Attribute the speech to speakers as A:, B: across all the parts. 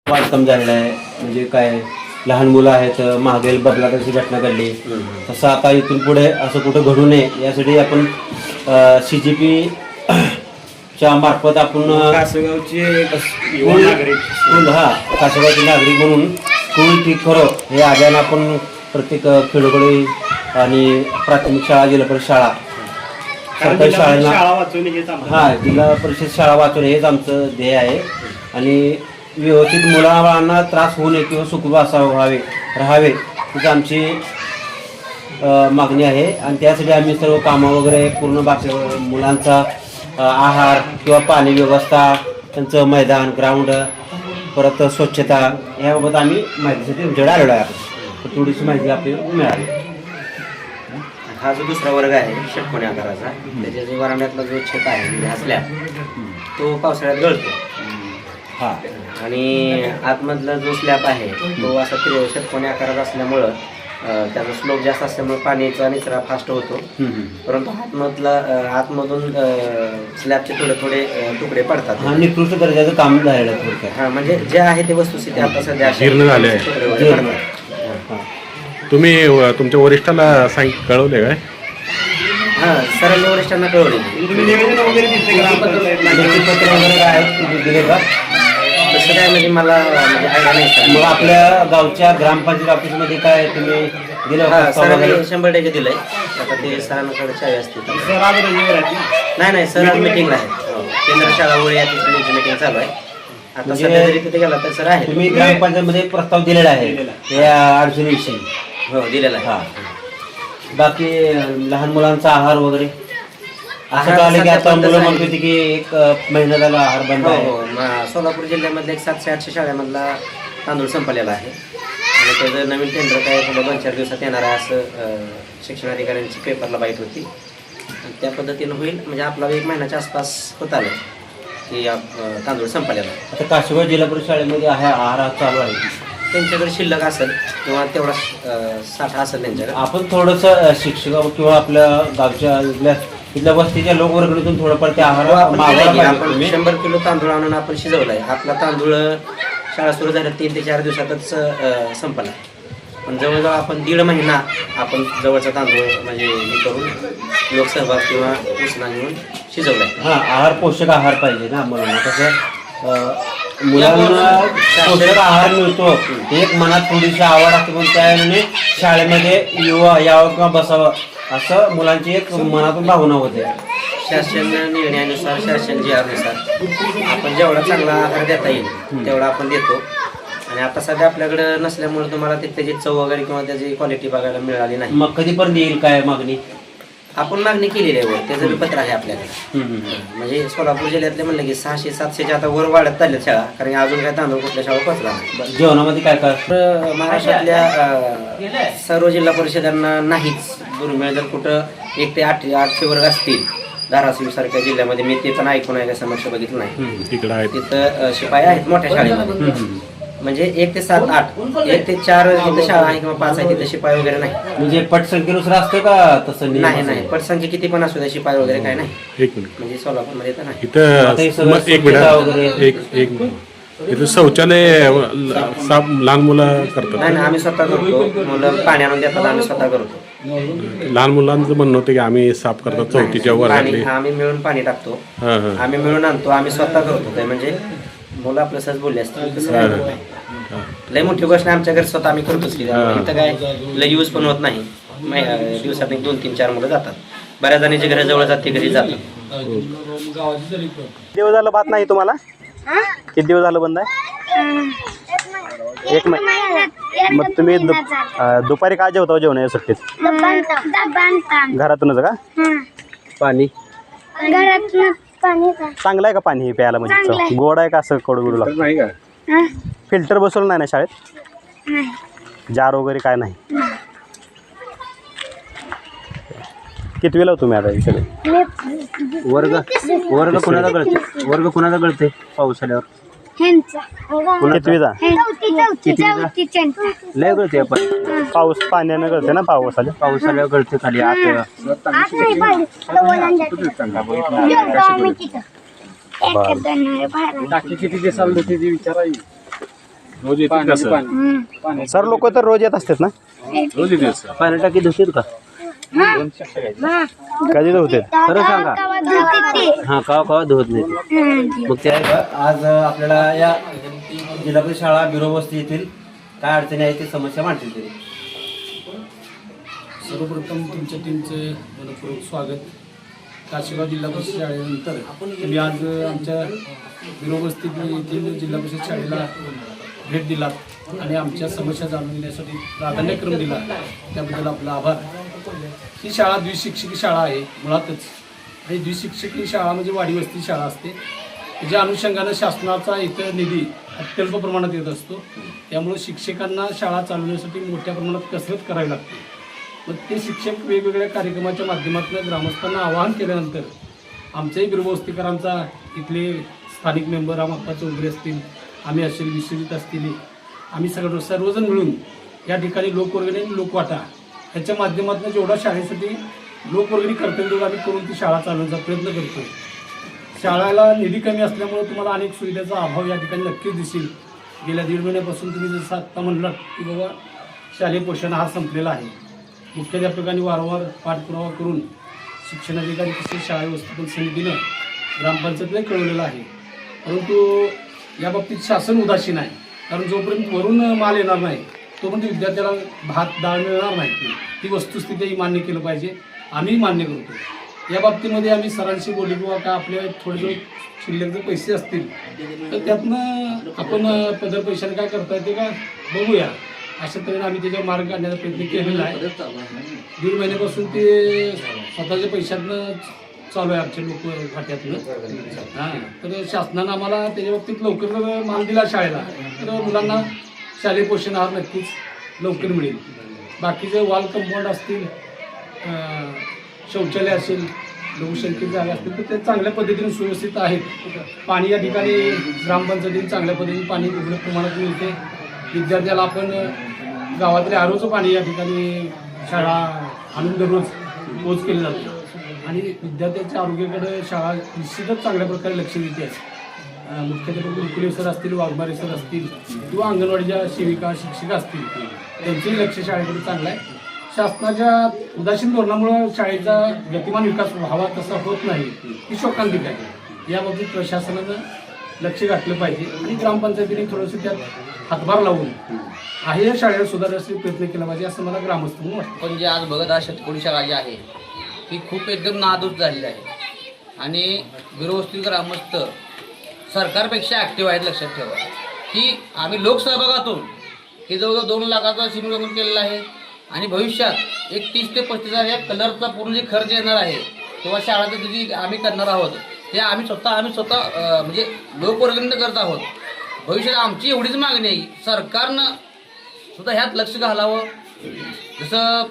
A: वाढ कमी झालेला आहे. म्हणजे काय लहान मुलं आहेत, महागाई बदलाची घटना घडली, तसं आता इथून पुढे असं कुठं घडू नये यासाठी आपण CGP च्या मार्फत आपण
B: कासगावचे
A: स्कूल कासगावचे नागरिक म्हणून स्कूल ठीक करो हे अभियान आपण प्रत्येक खेडोकडे आणि प्राथमिक शाळा, जिल्हा परिषद शाळा, सरकारी शाळांना जिल्हा परिषद शाळा वाचवणे हेच आमचं ध्येय आहे. आणि व्यवस्थित मुलांना त्रास होऊ नये किंवा सुखरूप राहावे हीच आमची मागणी आहे. आणि त्यासाठी आम्ही सर्व कामं वगैरे पूर्ण मुलांचा आहार किंवा पाणी व्यवस्था, त्यांचं मैदान, ग्राउंड, परत स्वच्छता याबाबत आम्ही माहितीसाठी तुमच्याकडे आलेलो आहे. आपण थोडीशी माहिती आपल्याला मिळाली.
C: हा जो दुसरा वर्ग आहे षटकोनी आकाराचा, त्याच्या जो वरांड्यातला जो छत आहे म्हणजे असल्या तो पावसाळ्यात गळतो.
A: हां,
C: आणि आतमधला जो स्लॅब आहे तो असा षटकोनी आकाराचा असल्यामुळं त्याचा स्लोप जास्त असल्यामुळे पाण्याचा निचरा फास्ट होतो. परंतु आतमधून स्लॅबचे थोडे थोडे तुकडे पडतात.
A: हा, निकृष्ट दर्जाचं काम झालेलं आहे थोडक्यात.
C: हा, म्हणजे जे आहे ते वस्तुस्थिती आता सध्या
D: जीर्ण झाले आहे. तुम्ही तुमच्या वरिष्ठांना कळवले काय?
C: हां, सरांनी वरिष्ठांना कळवले.
A: पत्र वगैरे काय दिले का?
C: तसं काय म्हणजे मला म्हणजे आयडिया नाही सर.
A: मग आपल्या गावच्या ग्रामपंचायत ऑफिसमध्ये काय तुम्ही दिलं?
C: हां, सरांनी 100% दिलंय. आता ते सरांकडे चावी असते. नाही सर आज मिटिंगला आहे. केंद्र शाळा वळी याची मिटिंग चालू आहे. आता सध्या जरी तिथे गेला तर सर आहे.
A: तुम्ही ग्रामपंचायतमध्ये प्रस्ताव दिलेला आहे या अडचणीविषयी?
C: हो, दिलेला आहे.
A: हां. बाकी लहान मुलांचा आहार वगैरे असं कळलं की आता मुलं म्हणत होती की 1 महिना झाला आहार बंद आहे.
C: हो, सोलापूर जिल्ह्यामधल्या 700-800 शाळेमधला तांदूळ संपलेला आहे. आणि त्याचं नवीन टेंडर काय थोडं 2-4 दिवसात येणार आहे असं शिक्षण अधिकाऱ्यांची पेपरला बाईट होती. आणि त्या पद्धतीनं होईल. म्हणजे आपला 1 महिन्याच्या आसपास होत आलं की तांदूळ संपलेला आहे.
A: आता कासगाव जिल्हा परिषद शाळेमध्ये आहार चालू आहे.
C: त्यांच्याकडे शिल्लक असेल किंवा तेवढा साठा असेल त्यांच्याकडे. आपण
A: थोडंसं शिक्षक किंवा आपल्या गावच्या इथल्या वस्तीच्या लोकवर्गणीतून थोडंफार ते आहार
C: आपण 100 किलो तांदूळ आणून आपण शिजवलाय. आपला तांदूळ शाळा सुरू झाल्या 3 ते 4 दिवसातच संपला. पण जवळजवळ आपण 1.5 महिना आपण जवळचा तांदूळ म्हणजे हे करून लोकसहभाग किंवा उसना घेऊन शिजवलाय.
A: हां, आहार पोषक आहार पाहिजे ना मुलांना. कसं मुलांना पोषक आहार मिळतो एक मनात थोडीशी आवड असते, पण त्याने शाळेमध्ये यावं किंवा बसावं असं मुलांची एक मनातून भावना होते.
C: शासन निर्णयानुसार, शासन जीआरनुसार आपण जेवढा चांगला आहार देता येईल तेवढा आपण देतो. आणि आता सध्या आपल्याकडे नसल्यामुळे तुम्हाला त्याची चव वगैरे किंवा त्याची क्वालिटी बघायला मिळाली नाही.
A: मग कधीपर्यंत येईल काय मागणी?
C: आपण मागणी केलेली आहे. त्याचं बी पत्र आहे आपल्याकडे. म्हणजे सोलापूर जिल्ह्यातले म्हणलं की 600-700च्या आता वर वाढत चालल्या शाळा, कारण अजून काय तांदूळ कुठल्या शाळा पोचला नाही.
A: जेवणामध्ये काय काय?
C: महाराष्ट्रातल्या सर्व जिल्हा परिषदांना नाहीच. दुर्मिळ जर कुठं 1 ते 8 वर्ग असतील धाराशिव सारख्या जिल्ह्यामध्ये, मी ते पण ऐकून आहे का समक्ष बघितलं नाही. तिथं शिपाई आहेत मोठ्या शाळेमध्ये. म्हणजे 1 ते 7, 8, 1 ते 4 तिथं शाळा आहे किंवा 5 आहे तिथं शिपाई वगैरे नाही.
A: म्हणजे पटसंख्येनुसार असतं का तसं?
C: नाही, पटसंख्या किती पण असू द्या, शिपाई वगैरे काय नाही. म्हणजे सोलापूरमध्ये तर नाही.
D: इथं शौचालय लहान मुलं करतात?
C: नाही, आम्ही स्वतः करतो. मुलं पाणी आणून देतात, आम्ही स्वतः करतो.
D: लहान मुलांचं म्हणणं होतं की आम्ही साफ करतो चौथीच्या वर.
C: आम्ही मिळून पाणी टाकतो, आम्ही मिळून आणतो, आम्ही स्वतः करतो. ते म्हणजे मुलं आपलं सहज बोलले असते. लय मोठी गोष्ट आमच्या घरी स्वतः आम्ही करतोच की. इथं काय लय यूज पण होत नाही. दिवसात 2, 3, 4 मुलं जातात. बऱ्याच जणांची घरी जवळ जाते, घरी जातात.
B: दिवस झालं बात नाही तुम्हाला? किती दिवस झालं बंद आहे? 1 महिना. मग तुम्ही दुपारी काय जेवता जेवण या सुट्टीत? घरातूनच का?
A: पाणी
B: चांगलं आहे का पाणी प्यायला? म्हणजे गोड आहे का असं कडू लागतं? फिल्टर बसवलं नाही ना शाळेत? जार वगैरे काय नाही? कितवीला तुम्ही आता सगळे?
A: वर्ग कुणाला कळते? वर्ग कुणाला कळते पाऊस आल्यावर?
B: कितवीचा?
A: लय कळते आपण.
B: पाऊस पाण्यानं कळते ना? पाऊस
A: आल्यावर कळते खाली आत.
E: किती दिवसाला विचारा.
D: रोज येतात का सर?
B: सर लोक तर रोज येत असतात ना?
D: रोज येतात सर.
A: पाणी टाकी धुतील का?
B: कधी होते?
A: खरं सांगा. हा कवा धुवत नाही. मग त्या आज आपल्याला या जिल्हा परिषद शाळा बिरोबस्ती येथील काय अडचणी आहेत ते समस्या मांडतील तरी.
E: सर्वप्रथम तुमच्या टीमचे मनपूर्वक स्वागत. काशीगाव जिल्हा परिषद शाळेनंतर तुम्ही आज आमच्या बिरोबस्ती येथील जिल्हा परिषद शाळेला भेट दिलात आणि आमच्या समस्या जाणून घेण्यासाठी प्राधान्यक्रम दिला, त्याबद्दल आपला आभार. ही शाळा द्विशिक्षिकी शाळा आहे मुळातच. आणि द्विशिक्षिकी शाळा म्हणजे वाडी वस्ती शाळा असते. त्याच्या अनुषंगानं शासनाचा इथं निधी अत्यल्प प्रमाणात येत असतो. त्यामुळे शिक्षकांना शाळा चालवण्यासाठी मोठ्या प्रमाणात कसरत करावी लागते. मग ते शिक्षक वेगवेगळ्या कार्यक्रमाच्या माध्यमातून ग्रामस्थांना आवाहन केल्यानंतर आमच्याही बिरोबस्तीकरांचा इथले स्थानिक मेंबर आम्हा चौधरी असतील, आम्ही असेल, विश्वजित असतील, आम्ही सर्वजण मिळून या ठिकाणी लोकवर्गणी आणि लोकवाटा ह्याच्या माध्यमातून जेवढा शाळेसाठी लोकवर्गणी करता येईल आम्ही करून ती शाळा चालवण्याचा प्रयत्न करतो. शाळेला निधी कमी असल्यामुळे तुम्हाला अनेक सुविधांचा अभाव या ठिकाणी नक्कीच दिसेल. गेल्या 1.5 महिन्यापासून तुम्ही जसं आत्ता म्हणलात की बाबा शालेय पोषण आहार संपलेला आहे. मुख्याध्यापकांनी वारंवार पाठपुरावा करून शिक्षणाधिकारी तसेच शाळा व्यवस्थापन समितीनं ग्रामपंचायतीला कळवलेलं आहे. परंतु या बाबतीत शासन उदासीन आहे. कारण जोपर्यंत वरून माल येणार नाही तोपर्यंत विद्यार्थ्याला भात डाळ मिळणार नाही. ती वस्तुस्थिती मान्य केलं पाहिजे, आम्ही मान्य करतो. या बाबतीमध्ये आम्ही सरांशी बोलू किंवा का आपले थोडे जो शिल्लक जर पैसे असतील तर त्यातनं आपण पदर पैशाने काय करता येते का बघूया, अशा तऱ्हेने आम्ही त्याच्यावर मार्ग काढण्याचा प्रयत्न केलेला आहे. 1.5 महिन्यापासून ते स्वतःच्या पैशातनं चालू आहे आमच्या लोक वाट्यातनं. हां, तर शासनानं आम्हाला त्याच्या बाबतीत लवकर जर माल दिला शाळेला तर मुलांना शालेय पोषण आहार नक्कीच लवकर मिळेल. बाकीचे वॉल कंपाऊंड असतील, शौचालय असेल, लोकसंख्येची जागा असतील तर ते चांगल्या पद्धतीने सुव्यवस्थित आहेत. पाणी या ठिकाणी ग्रामपंचायतीने चांगल्या पद्धतीने पाणी कुठल्या प्रमाणात मिळते. विद्यार्थ्याला आपण गावातले आरोचं पाणी या ठिकाणी शाळा आणून दररोज पोच केले जाते आणि विद्यार्थ्यांच्या आरोग्याकडे शाळा निश्चितच चांगल्या प्रकारे लक्ष देते. मुख्याध्यापक गुरुकुले सर असतील, वाघमारे सर असतील किंवा अंगणवाडीच्या सेविका शिक्षिका असतील, त्यांचंही लक्ष शाळेकडे चांगलं आहे. शासनाच्या उदासीन धोरणामुळे शाळेचा गतिमान विकास व्हावा तसा होत नाही, ही शोकांतिक आहे. याबाबतीत प्रशासनानं लक्ष घातलं पाहिजे आणि ग्रामपंचायतीने थोडंसं त्यात हातभार लावून आहे या शाळेला सुधारण्यासाठी प्रयत्न केला पाहिजे असं मला ग्रामस्थ म्हणून वाटतं.
F: पण जे आज बघत आहे शेतकरी शाळा जी आहे ती खूप एकदम नादूस झालेली आहे आणि बिरोबस्ती ग्रामस्थ सरकारपेक्षा ॲक्टिव्ह आहेत. लक्षात ठेवा की आम्ही लोकसहभागातून हे जवळजवळ 2 लाखाचा सिमुलेशन केलेला आहे आणि भविष्यात एक 30 ते 35,000 या कलरचा पूर्ण जे खर्च येणार आहे किंवा शाळाचं जी आम्ही करणार आहोत ते आम्ही स्वतः म्हणजे लोकवर्गणीनं करत आहोत. भविष्यात आमची एवढीच मागणी आहे, सरकारनं सुद्धा ह्यात लक्ष घालावं. जसं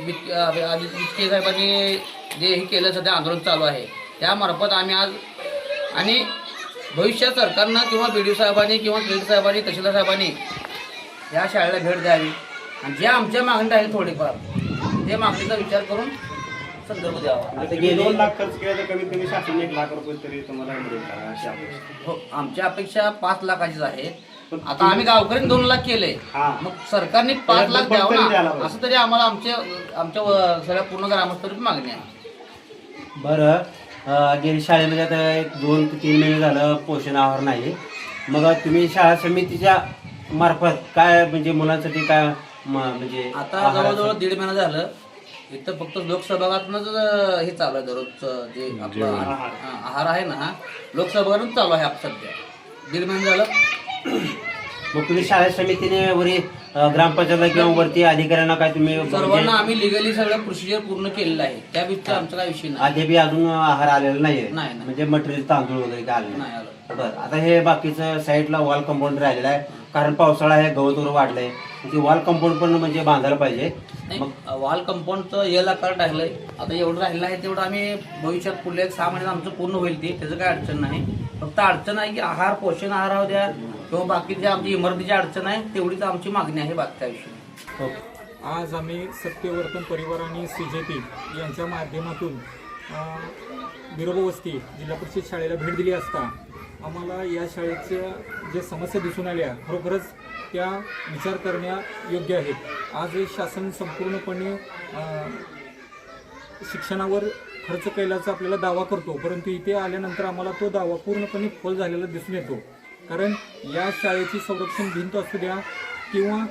F: विखे साहेबांनी जे हे केलं सध्या आंदोलन चालू आहे त्यामार्फत आम्ही आज आणि भविष्यात सरकारनं किंवा BDO साहेबांनी किंवा कलेक्टर साहेबांनी तहसीलदार साहेबांनी या शाळेला भेट द्यावी आणि ज्या आमच्या मागणी राहील थोडीफार ते मागणीचा विचार करून संदर्भ द्यावा.
B: 2 लाख खर्च केला तर कमीत कमी शासन 1 लाख रुपये तरी तुम्हाला मिळेल का अशी अपेक्षा?
F: हो, आमच्या अपेक्षा 5 लाखाचीच आहे. आता आम्ही गावकऱ्यांनी 2 लाख केले, मग सरकारने 5 लाख द्यावं ना असं तरी आम्हाला आमच्या सगळ्या पूर्ण ग्रामस्थांची मागणी आहे.
A: बरं, गेली शाळेमध्ये आता 2 ते 3 महिने झालं पोषण आहार नाही. मग तुम्ही शाळा समितीच्या मार्फत काय म्हणजे मुलांसाठी काय म्हणजे
F: आता जवळजवळ 1.5 महिना झालं इथं फक्त लोकसहभागातूनच हे चालू आहे. दररोजचं जे आपलं आहार आहे ना लोकसहभागातून चालू आहे आप सध्या 1.5 महिना झालं.
A: मग तुम्ही शाळा समितीने वरी ग्रामपंचायतला किंवा वरती अधिकाऱ्यांना काय तुम्ही
F: सर्वांना आम्ही लिगली सगळं प्रोसिजर पूर्ण केलेलं आहे. त्या विषयी आमचा काय विषय नाही.
A: आधी बी अजून आहार आलेला नाहीये,
F: नाही.
A: म्हणजे मटेरियल तांदूळ वगैरे काय आलेलं
F: नाही आलं.
A: बरं, आता हे बाकीचं साईडला वॉल कंपाऊंड राहिलेलं आहे कारण पावसाळा आहे, गवत वगैरे वाढलंय. ते वॉल कंपाऊंड पण म्हणजे बांधायला पाहिजे.
F: मग वॉल कंपाऊंडचं याला आकार टाकलंय. आता एवढं राहिलं आहे तेवढं आम्ही भविष्यात पुढल्या 6 महिन्यात आमचं पूर्ण होईल ते, त्याचं काय अडचण नाही. फक्त अडचण आहे की आहार पोषण आहार राहू द्या किंवा बाकीची आमची इमर्जीची अडचण आहे तेवढीच आमची मागणी आहे, बाकी काय विषय.
G: आज आम्ही सत्यवर्तन परिवार आणि CJP यांच्या माध्यमातून बिरोबस्ती जिल्हा परिषद शाळेला भेट दिली असता आम्हाला या शाळेच्या ज्या समस्या दिसून आल्या खरोखरच त्या विचार करण्यायोग्य आहेत. आज हे शासन संपूर्णपणे शिक्षणावर खर्च केल्याचा आपल्याला दावा करतो, परंतु इथे आल्यानंतर आम्हाला तो दावा पूर्णपणे फोल झालेला दिसून येतो. कारण या शाळेची संरक्षण भिंत असू द्या किंवा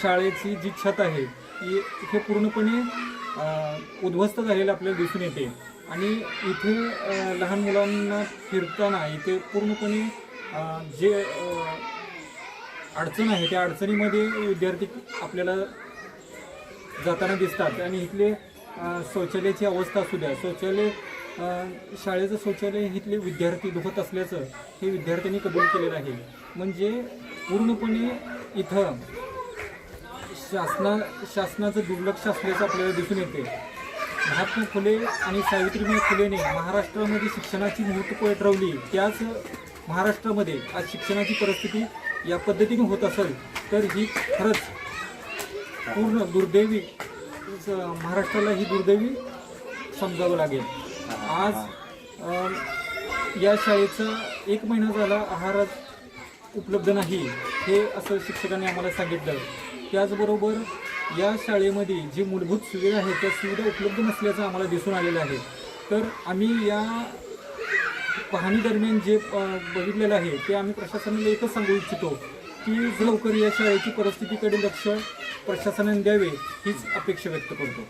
G: शाळेची जी छत आहे हे पूर्णपणे उद्ध्वस्त झालेलं आपल्याला दिसून येते. आणि इथे लहान मुलांना फिरताना इथे पूर्णपणे जे अडचण आहे त्या अडचणीमध्ये विद्यार्थी आपल्याला जाताना दिसतात. आणि इथले शौचालयाची अवस्था असू द्या, शाळेचं शौचालय इथले विद्यार्थी धुवत असल्याचं हे विद्यार्थ्यांनी कबूल केलेलं आहे. म्हणजे पूर्णपणे इथं शासनाचं दुर्लक्ष असल्याचं आपल्याला दिसून येते. महात्मा फुले आणि सावित्रीबाई फुलेने महाराष्ट्रामध्ये शिक्षणाची मूर्त पेटवली, त्याच महाराष्ट्रामध्ये आज शिक्षणाची परिस्थिती या पद्धतीने होत असेल तर ही खरंच पूर्ण दुर्दैवी, महाराष्ट्राला ही दुर्दैवी समजावं लागेल. आज या शाळेचा 1 महिना झाला आहार उपलब्ध नाही हे असं शिक्षकांनी आम्हाला सांगितलं. त्याचबरोबर या शाळेमध्ये जी मूलभूत सुविधा आहेत त्या सुविधा उपलब्ध नसल्याचं आम्हाला दिसून आलेलं आहे. तर आम्ही या पाहणी दरम्यान जे बघितलेलं आहे ते आम्ही प्रशासनाला एकच सांगू इच्छितो की लवकर या शाळेची परिस्थितीकडे लक्ष प्रशासनाने द्यावे हीच अपेक्षा व्यक्त करतो.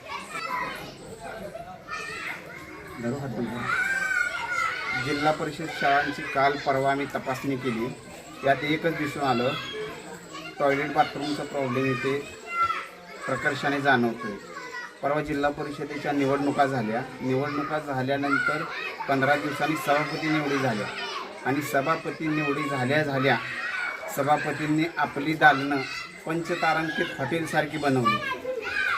H: जिल्हा परिषद शाळांची काल परवा आम्ही तपासणी केली. यात एकच दिसून आलं, टॉयलेट बाथरूमचा प्रॉब्लेम इथे प्रकर्षाने जाणवतो. परवा जिल्हा परिषदेच्या निवडणुका झाल्यानंतर 15 दिवसांनी सभापती निवडी झाल्या आणि सभापती निवडी झाल्या सभापतींनी आपली दालनं पंचतारांकित हॉटेलसारखी बनवली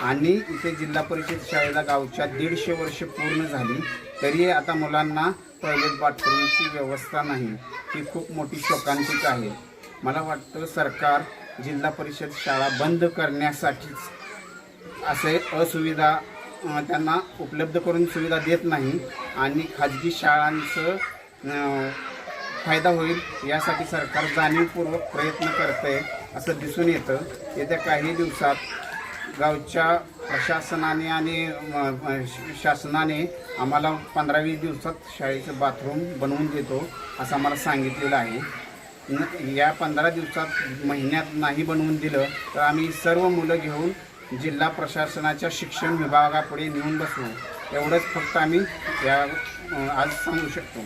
H: आणि इथे जिल्हा परिषद शाळेला गावच्या 150 वर्ष पूर्ण झाली तरी आता मुलांना टॉयलेट बाथरूमची व्यवस्था नाही. ही खूप मोठी शोकांतिका आहे. मला वाटतं सरकार जिल्हा परिषद शाळा बंद करण्यासाठीच असे असुविधा त्यांना उपलब्ध करून सुविधा देत नाही आणि खाजगी शाळांचं फायदा होईल यासाठी सरकार जाणीवपूर्वक प्रयत्न करतंय असं दिसून येतं. येत्या काही दिवसात गावच्या प्रशासनाने आणि शासनाने आम्हाला 15-20 दिवसात शाळेचं बाथरूम बनवून देतो असं आम्हाला सांगितलेलं आहे. या 15 दिवसात महिन्यात नाही बनवून दिलं तर आम्ही सर्व मुलं घेऊन जिल्हा प्रशासनाच्या शिक्षण विभागापुढे नेऊन बसवू. एवढंच फक्त आम्ही आज सांगू शकतो.